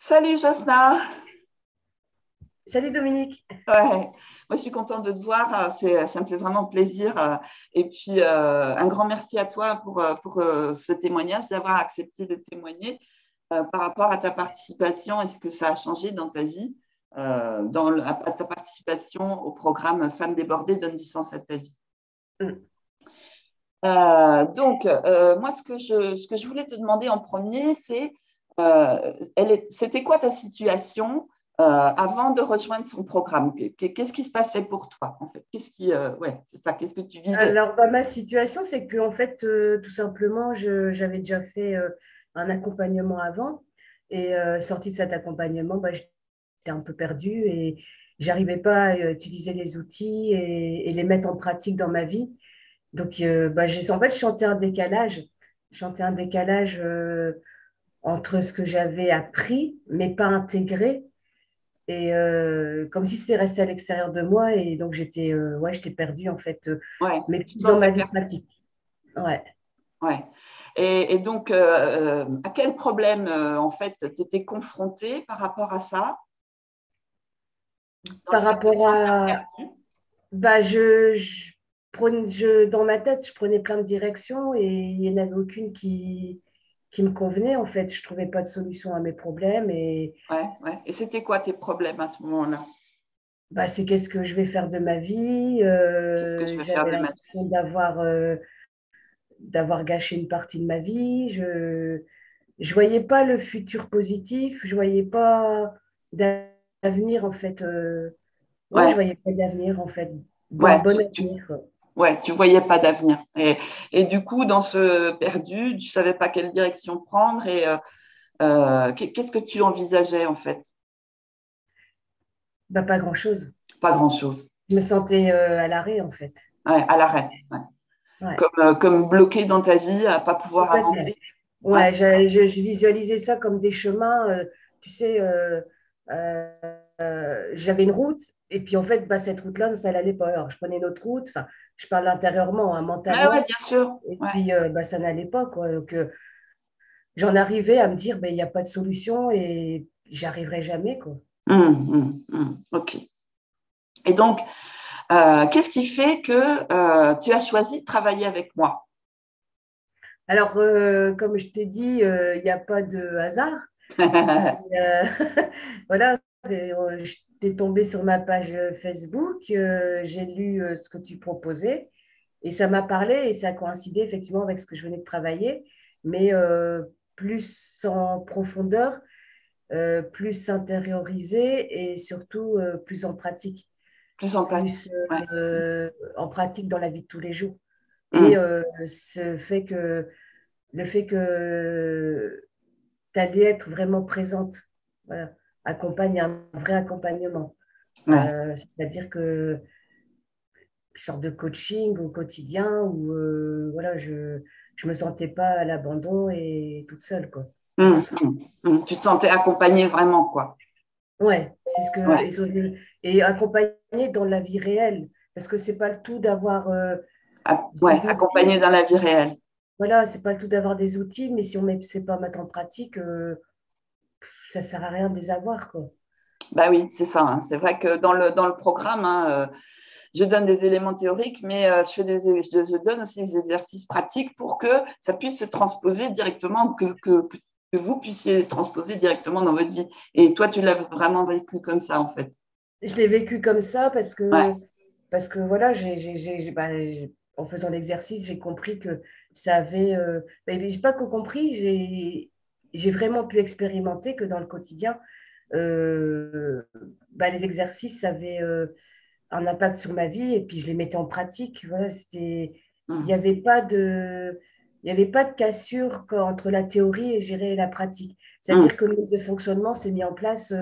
Salut Josna. Salut Dominique. Ouais. Moi je suis contente de te voir, ça me fait vraiment plaisir. Et puis un grand merci à toi pour ce témoignage, d'avoir accepté de témoigner par rapport à ta participation et ce que ça a changé dans ta vie, à ta participation au programme Femmes débordées donne du sens à ta vie. Mm. Moi ce que je voulais te demander en premier, c'est c'était quoi ta situation avant de rejoindre son programme? Qu'est-ce qui se passait pour toi, en fait? Ouais, c'est ça, qu'est-ce que tu vivais? Alors, ma situation, c'est que en fait, tout simplement, j'avais déjà fait un accompagnement avant et sortie de cet accompagnement, j'étais un peu perdue et j'arrivais pas à utiliser les outils et les mettre en pratique dans ma vie. Donc, en fait, je sentais un décalage entre ce que j'avais appris, mais pas intégré. Et comme si c'était resté à l'extérieur de moi. Et donc, j'étais perdue, en fait, Ouais, mais tu te plus dans sentais ma vie perdu. pratique. Ouais. Ouais. À quel problème, en fait, tu étais confrontée par rapport à ça, dans le Par fait de te rapport sentir à. perdue? Dans ma tête, je prenais plein de directions et il n'y en avait aucune qui me convenait, en fait. Je ne trouvais pas de solution à mes problèmes. Et Ouais, ouais. Et c'était quoi tes problèmes à ce moment-là? c'est qu'est-ce que je vais faire de ma vie? Qu'est-ce que je vais faire J'avais de ma vie? l'impression d'avoir gâché une partie de ma vie. Je voyais pas le futur positif, je voyais pas d'avenir en fait. Ouais, je Ouais, voyais pas d'avenir en fait, un ouais, bon avenir, quoi. ouais, tu voyais pas d'avenir. Et du coup, dans ce perdu, tu savais pas quelle direction prendre qu'est-ce que tu envisageais en fait? Pas grand-chose. Pas grand-chose. Je me sentais à l'arrêt en fait. Ouais, à l'arrêt. Ouais. Ouais, Comme bloqué dans ta vie, à pas pouvoir complètement. avancer. Ouais, Ouais, c'est ça. je visualisais ça comme des chemins. Tu sais, euh, j'avais une route et puis en fait, cette route-là, ça n'allait pas. Alors, je prenais une autre route. Enfin, je parle intérieurement, hein, Ouais, ouais, mentalement. bien sûr. Et Ouais. puis, ça n'allait pas, quoi. Donc, j'en arrivais à me dire, il n'y a pas de solution et j'y arriverai jamais, quoi. Ok. Et donc, qu'est-ce qui fait que tu as choisi de travailler avec moi? Alors, comme je t'ai dit, il n'y a pas de hasard. Euh, voilà, j'étais tombée sur ma page Facebook, j'ai lu ce que tu proposais et ça m'a parlé et ça a coïncidé effectivement avec ce que je venais de travailler, mais plus en profondeur, plus intériorisé et surtout plus en pratique. Plus empathique. Plus Ouais. en pratique dans la vie de tous les jours. Et Hum, le fait que tu allais être vraiment présente, voilà, accompagne un vrai accompagnement. ouais. C'est-à-dire que sorte de coaching au quotidien où voilà, je me sentais pas à l'abandon et toute seule, quoi. En Hum, toute fragilité. hum, Tu te sentais accompagné vraiment, quoi. Ouais, c'est ce que Ouais. et accompagner dans la vie réelle, parce que c'est pas le tout d'avoir Ouais, des accompagné outils. dans la vie réelle. Voilà, c'est pas le tout d'avoir des outils, mais si on ne sait pas mettre en pratique, ça sert à rien de les avoir, quoi. Bah oui, c'est ça, hein. C'est vrai que dans le programme, hein, je donne des éléments théoriques, mais je donne aussi des exercices pratiques pour que ça puisse se transposer directement, que vous puissiez transposer directement dans votre vie. Et toi, tu l'as vraiment vécu comme ça, en fait. Je l'ai vécu comme ça Ouais. parce que voilà, en faisant l'exercice, j'ai compris que ça avait. J'ai pas que compris, j'ai vraiment pu expérimenter que dans le quotidien, euh, les exercices avaient un impact sur ma vie et puis je les mettais en pratique. Voilà, il n'y Hum, avait pas de, il y avait pas de cassure entre la théorie et gérer la pratique. C'est-à-dire hum. que le mode de fonctionnement s'est mis en place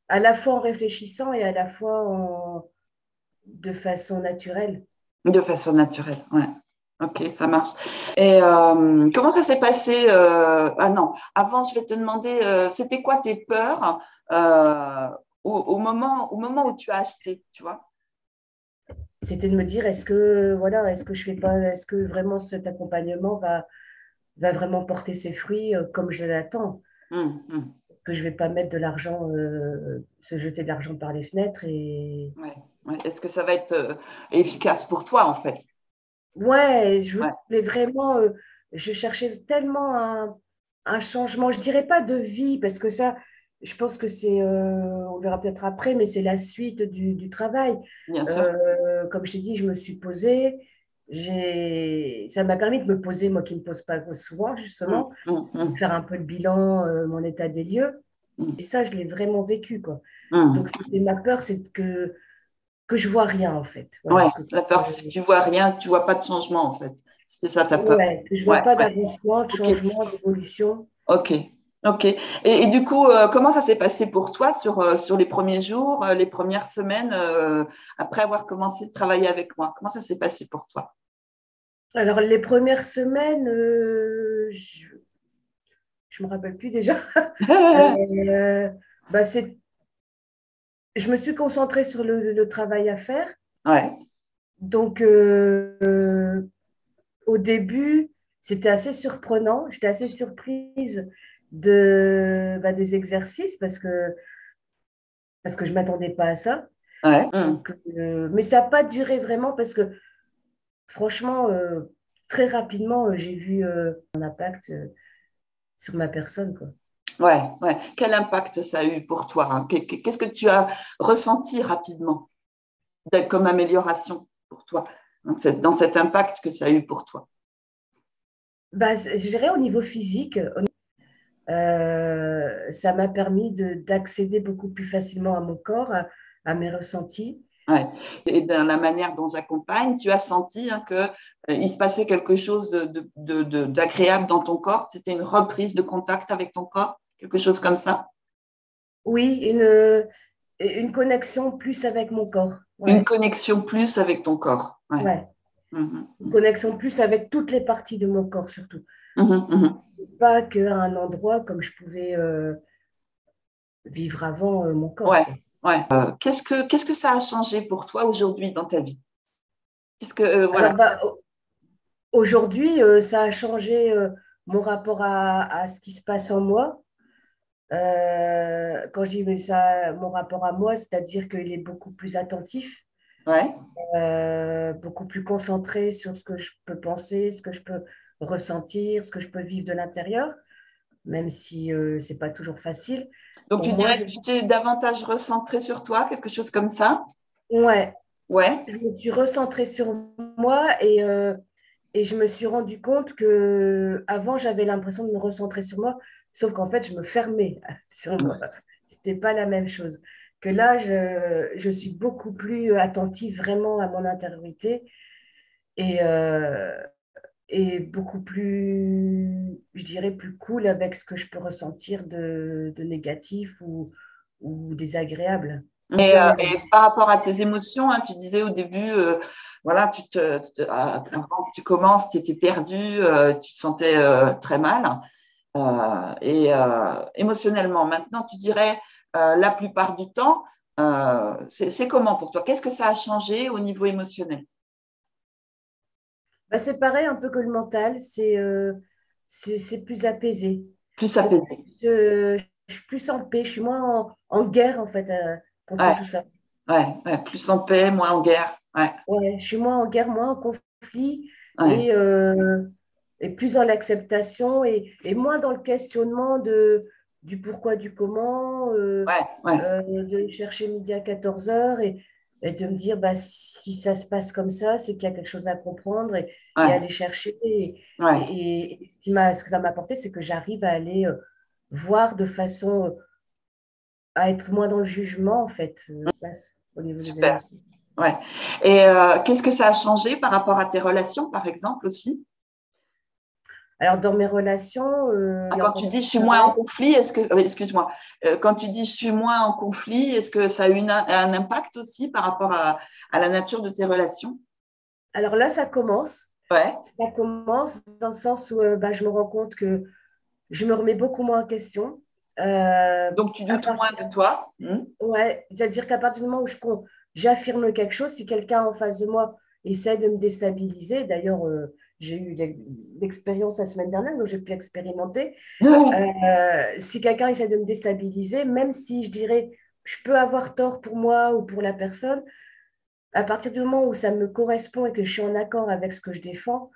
à la fois en réfléchissant et à la fois de façon naturelle. De façon naturelle, ouais. Ok, ça marche. Et comment ça s'est passé Ah non, avant, je vais te demander, c'était quoi tes peurs au moment où tu as acheté, tu vois? C'était de me dire, est-ce que vraiment cet accompagnement va vraiment porter ses fruits comme je l'attends? Hum, hum. que je ne vais pas mettre de l'argent, se jeter de l'argent par les fenêtres. Et Ouais, ouais. Est-ce que ça va être efficace pour toi, en fait? ouais, je Ouais, voulais vraiment, je cherchais tellement un changement, je dirais pas de vie, parce que ça, je pense que c'est, on verra peut-être après, mais c'est la suite du travail. bien sûr. Comme je t'ai dit, je me suis posée, ça m'a permis de me poser, moi qui ne me pose pas souvent, Mm, justement, mm, mm, faire un peu le bilan, mon état des lieux. mm, Et ça, je l'ai vraiment vécu, quoi. mm. Donc, c'était ma peur, c'est que je vois rien, en fait. Ouais, Voilà, la peur, c'est que tu vois rien, tu vois pas de changement, en fait. C'était ça ta peur. ouais, que je vois Ouais, pas ouais. d'avancement, de Ok, changement, d'évolution. ok, ok. Et du coup, comment ça s'est passé pour toi sur les premiers jours, les premières semaines, après avoir commencé de travailler avec moi? Comment ça s'est passé pour toi? Alors, les premières semaines, je me rappelle plus déjà. Euh, bah, je me suis concentrée sur le travail à faire. Ouais, Donc, au début, c'était assez surprenant. J'étais assez surprise des exercices parce que je ne m'attendais pas à ça. ouais. Donc, mais ça n'a pas duré vraiment parce que franchement, très rapidement, j'ai vu un impact sur ma personne, quoi. Ouais, ouais. Quel impact ça a eu pour toi, hein? Qu'est-ce que tu as ressenti rapidement comme amélioration pour toi dans cet impact que ça a eu pour toi? Bah, je dirais au niveau physique, ça m'a permis d'accéder beaucoup plus facilement à mon corps, à mes ressentis. Ouais. Et dans la manière dont j'accompagne, tu as senti hein, que il se passait quelque chose d'agréable dans ton corps. C'était une reprise de contact avec ton corps, quelque chose comme ça. Oui, une connexion plus avec mon corps. Une Ouais, connexion plus avec ton corps. Ouais. ouais. Mhm, Une connexion plus avec toutes les parties de mon corps, surtout. mhm, mhm. C'est pas qu'à un endroit comme je pouvais vivre avant mon corps, Ouais, quoi. ouais. Qu'est-ce que ça a changé pour toi aujourd'hui dans ta vie? Qu'est-ce que voilà. Alors, bah, aujourd'hui, ça a changé mon rapport à ce qui se passe en moi. Quand je dis mais ça, mon rapport à moi, c'est-à-dire qu'il est beaucoup plus attentif, Ouais. beaucoup plus concentré sur ce que je peux penser, ce que je peux ressentir, ce que je peux vivre de l'intérieur, même si c'est pas toujours facile. Donc Pour tu moi, dirais que tu t'es davantage recentré sur toi, quelque chose comme ça? ouais, Ouais. je me suis recentrée sur moi et je me suis rendu compte que avant j'avais l'impression de me recentrer sur moi, sauf qu'en fait, je me fermais sur moi. C'était pas la même chose. Que là, je suis beaucoup plus attentive vraiment à mon intériorité et, euh, et beaucoup plus, je dirais, plus cool avec ce que je peux ressentir de négatif ou désagréable. Et, Plus à l'aise. et par rapport à tes émotions, hein, tu disais au début, voilà, avant que tu commences, tu étais perdu, tu te sentais très mal. Et émotionnellement, maintenant, tu dirais la plupart du temps, c'est comment pour toi? Qu'est-ce que ça a changé au niveau émotionnel? Bah, c'est pareil un peu que le mental, c'est plus apaisé. Plus C'est apaisé. je suis plus en paix, je suis moins en guerre en fait contre Ouais, tout ça. ouais, ouais, plus en paix, moins en guerre. Ouais, Ouais, je suis moins en guerre, moins en conflit ouais, et plus dans l'acceptation et moins dans le questionnement du pourquoi, du comment, ouais, ouais, de chercher midi à 14 heures et de me dire bah, si ça se passe comme ça, c'est qu'il y a quelque chose à comprendre et ouais, aller chercher. ouais. Et ce que ça m'a apporté, c'est que j'arrive à aller voir de façon à être moins dans le jugement, en fait, au niveau des Super. émotions. Ouais. Et qu'est-ce que ça a changé par rapport à tes relations, par exemple, aussi? Alors, dans mes relations, Ah, il y a quand encore tu du dis je suis moins en travail. conflit, excuse-moi, quand tu dis je suis moins en conflit, est-ce que ça a eu un impact aussi par rapport à la nature de tes relations? Alors là, ça commence. Ouais. Ça commence dans le sens où bah, je me rends compte que je me remets beaucoup moins en question. Donc tu À doutes moins partir, de toi. Hmm. ouais, c'est-à-dire qu'à partir du moment où j'affirme quelque chose, si quelqu'un en face de moi essaie de me déstabiliser, d'ailleurs, j'ai eu l'expérience la semaine dernière, donc j'ai pu expérimenter. Ouais. Si quelqu'un essaie de me déstabiliser, même si je dirais, je peux avoir tort pour moi ou pour la personne, à partir du moment où ça me correspond et que je suis en accord avec ce que je défends,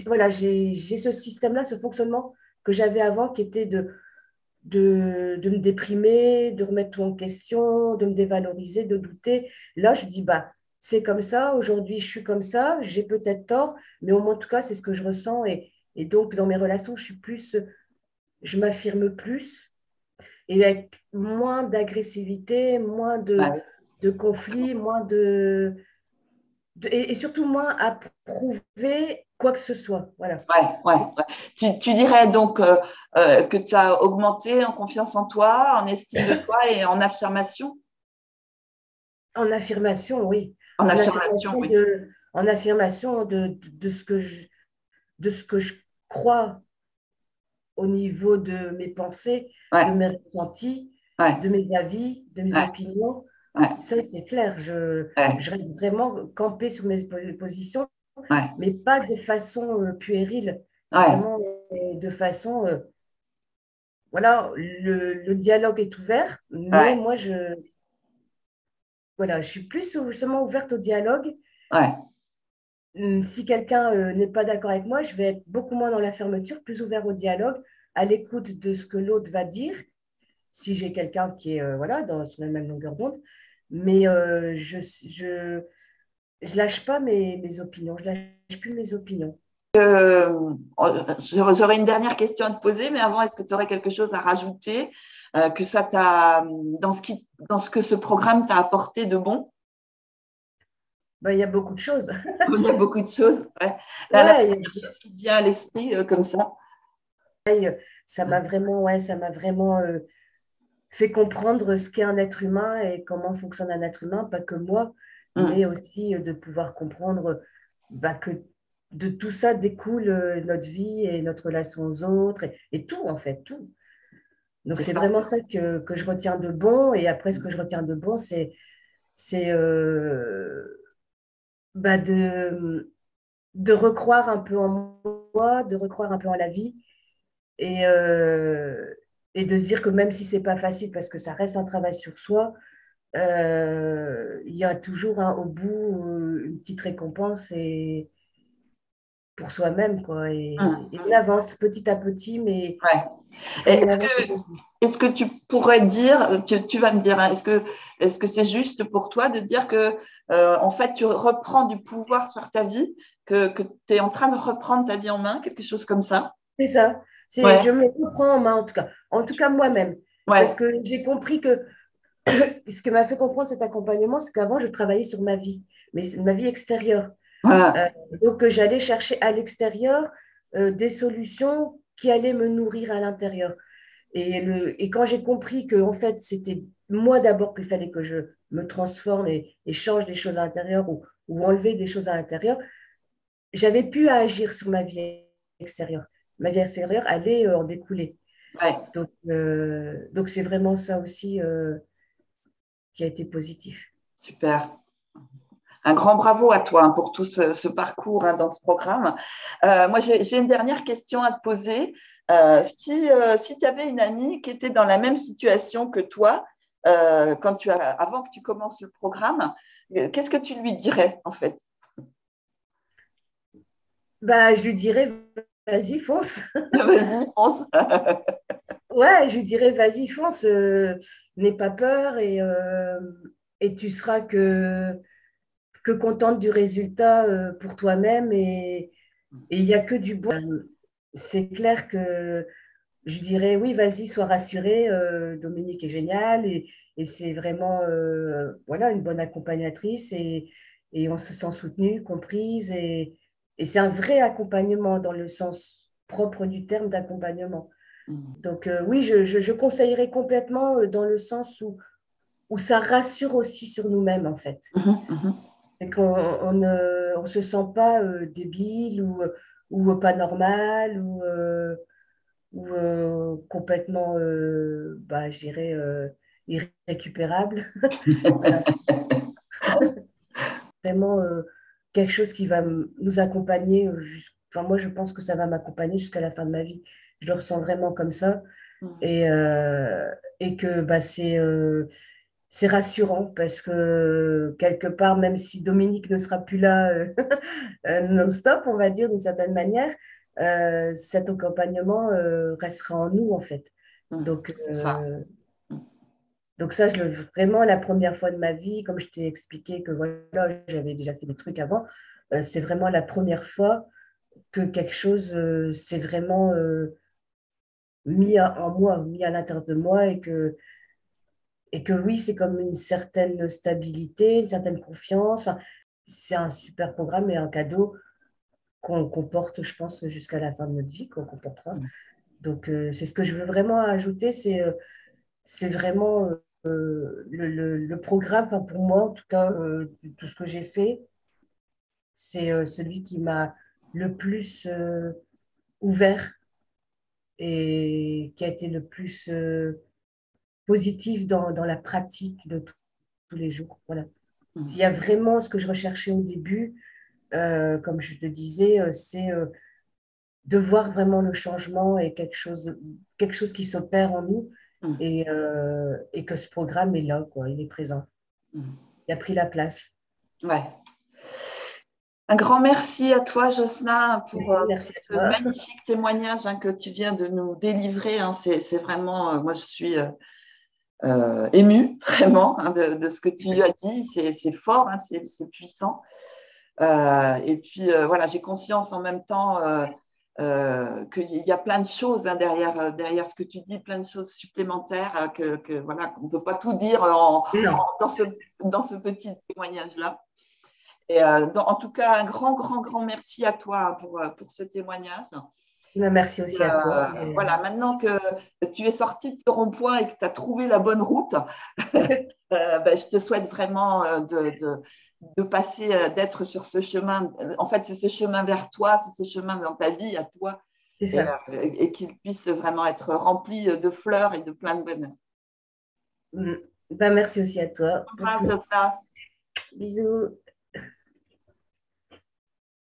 voilà, j'ai ce système-là, ce fonctionnement que j'avais avant qui était de me déprimer, de remettre tout en question, de me dévaloriser, de douter. Là, je dis, bah, c'est comme ça, aujourd'hui, je suis comme ça, j'ai peut-être tort, mais au moins, en tout cas, c'est ce que je ressens. Et donc, dans mes relations, je m'affirme plus et avec moins d'agressivité, moins Bah oui, de conflits, et surtout moins à prouver quoi que ce soit. Voilà. ouais, ouais, ouais. Tu dirais donc que tu as augmenté en confiance en toi, en estime de toi et en affirmation? En affirmation, oui. En En affirmation, affirmation oui. de de ce que je crois au niveau de mes pensées, de Ouais, mes ressentis, ouais, de mes avis, de mes ouais, opinions. ouais, Ça, c'est clair. ouais, Je reste vraiment campée sur mes positions, ouais, mais pas de façon puérile, ouais, vraiment de façon, voilà, le dialogue est ouvert, mais ouais, moi, voilà, je suis plus justement ouverte au dialogue. ouais. Si quelqu'un n'est pas d'accord avec moi, je vais être beaucoup moins dans la fermeture, plus ouvert au dialogue, à l'écoute de ce que l'autre va dire, si j'ai quelqu'un qui est voilà, sur la même longueur d'onde. Mais je lâche pas mes opinions, je lâche plus mes opinions. J'aurais une dernière question à te poser, mais avant, est-ce que tu aurais quelque chose à rajouter que ça t'a dans ce que ce programme t'a apporté de bon? Ben, il y a beaucoup de choses. Il y a beaucoup de choses. Ouais. La Ouais, première chose qui te vient à l'esprit comme ça. ça m'a vraiment, ouais, ça m'a vraiment fait comprendre ce qu'est un être humain et comment fonctionne un être humain, pas que moi, Mm. mais aussi de pouvoir comprendre bah, que de tout ça découle notre vie et notre relation aux autres et tout, en fait, tout. Donc, C'est c'est ça. vraiment ça que je retiens de bon. Et après, ce que je retiens de bon, c'est bah, de recroire un peu en moi, de recroire un peu en la vie et, euh, et de se dire que même si c'est pas facile, parce que ça reste un travail sur soi, il y a toujours au bout une petite récompense pour soi-même, quoi. Et Mm. on avance petit à petit, mais Ouais. il faut qu'on Est-ce avance. que, est-ce que tu pourrais dire, tu vas me dire, hein, est-ce que c'est juste pour toi de dire que, en fait, tu reprends du pouvoir sur ta vie, que tu es en train de reprendre ta vie en main, quelque chose comme ça? C'est ça. Je Ouais, me reprends en main, en tout cas moi-même. Parce ouais, que j'ai compris que ce que m'a fait comprendre cet accompagnement, c'est qu'avant, je travaillais sur ma vie, mais c'est ma vie extérieure. ouais, Euh, donc, j'allais chercher à l'extérieur des solutions qui allaient me nourrir à l'intérieur. Et quand j'ai compris que en fait, c'était moi d'abord qu'il fallait que je me transforme et change des choses à l'intérieur ou enlever des choses à l'intérieur, j'avais pu agir sur ma vie extérieure. Ma vie extérieure allait en découler. ouais, Donc c'est vraiment ça aussi qui a été positif. super. Un grand bravo à toi hein, pour tout ce parcours hein, dans ce programme. Moi, j'ai une dernière question à te poser. Si tu avais une amie qui était dans la même situation que toi, avant que tu commences le programme, qu'est-ce que tu lui dirais en fait? Bah, je lui dirais, vas-y, fonce. Vas-y, fonce. Ouais, je lui dirais, vas-y, fonce, n'aie pas peur et tu seras que contente du résultat pour toi-même et il n'y a que du bon. C'est clair que je dirais, oui, vas-y, sois rassurée, Dominique est géniale et c'est vraiment voilà, une bonne accompagnatrice et on se sent soutenu, comprise et c'est un vrai accompagnement dans le sens propre du terme d'accompagnement. Donc oui, je conseillerais complètement dans le sens où ça rassure aussi sur nous-mêmes en fait. Mhm, mhm. C'est on se sent pas débile ou pas normal ou complètement, bah, je dirais, irrécupérable. Voilà, vraiment. quelque chose qui va nous accompagner. Enfin, moi, je pense que ça va m'accompagner jusqu'à la fin de ma vie. Je le ressens vraiment comme ça. Mhm. Et, euh, et que bah, c'est rassurant parce que quelque part, même si Dominique ne sera plus là non-stop, on va dire d'une certaine manière, cet accompagnement restera en nous en fait. Mhm. Donc, C'est ça. donc ça, vraiment la première fois de ma vie, comme je t'ai expliqué que voilà, j'avais déjà fait des trucs avant, c'est vraiment la première fois que quelque chose s'est vraiment en moi, mis à l'intérieur de moi et que oui, c'est comme une certaine stabilité, une certaine confiance. Enfin, c'est un super programme et un cadeau qu'on porte, je pense, jusqu'à la fin de notre vie, qu'on portera. Mhm. Donc, c'est ce que je veux vraiment ajouter, c'est vraiment le programme, enfin, pour moi, en tout cas, tout ce que j'ai fait, c'est celui qui m'a le plus ouvert et qui a été le plus positif dans la pratique de tous les jours. Voilà. S'il Mhm. y a vraiment ce que je recherchais au début, comme je te disais, c'est de voir vraiment le changement et quelque chose qui s'opère en nous Mhm. et que ce programme est là, quoi, il est présent. Mhm. Il a pris la place. Ouais. Un grand merci à toi, Josna, Merci pour à ce toi. magnifique témoignage que tu viens de nous délivrer. C'est vraiment, moi, je suis émue, vraiment, de ce que tu as dit. C'est fort, c'est puissant. Et puis, voilà, j'ai conscience en même temps qu'il y a plein de choses derrière ce que tu dis, plein de choses supplémentaires voilà, qu'on ne peut pas tout dire Non, dans ce petit témoignage-là. Et en tout cas, un grand, grand, grand merci à toi pour ce témoignage. mais merci aussi à toi. Voilà, maintenant que tu es sorti de ce rond-point et que tu as trouvé la bonne route, ben, je te souhaite vraiment de passer, d'être sur ce chemin. En fait, c'est ce chemin vers toi, c'est ce chemin dans ta vie à toi, C'est et, ça. et qu'il puisse vraiment être rempli de fleurs et de plein de bonheur. Ben, merci aussi à toi pour Embrasse tout. ça. Bisous.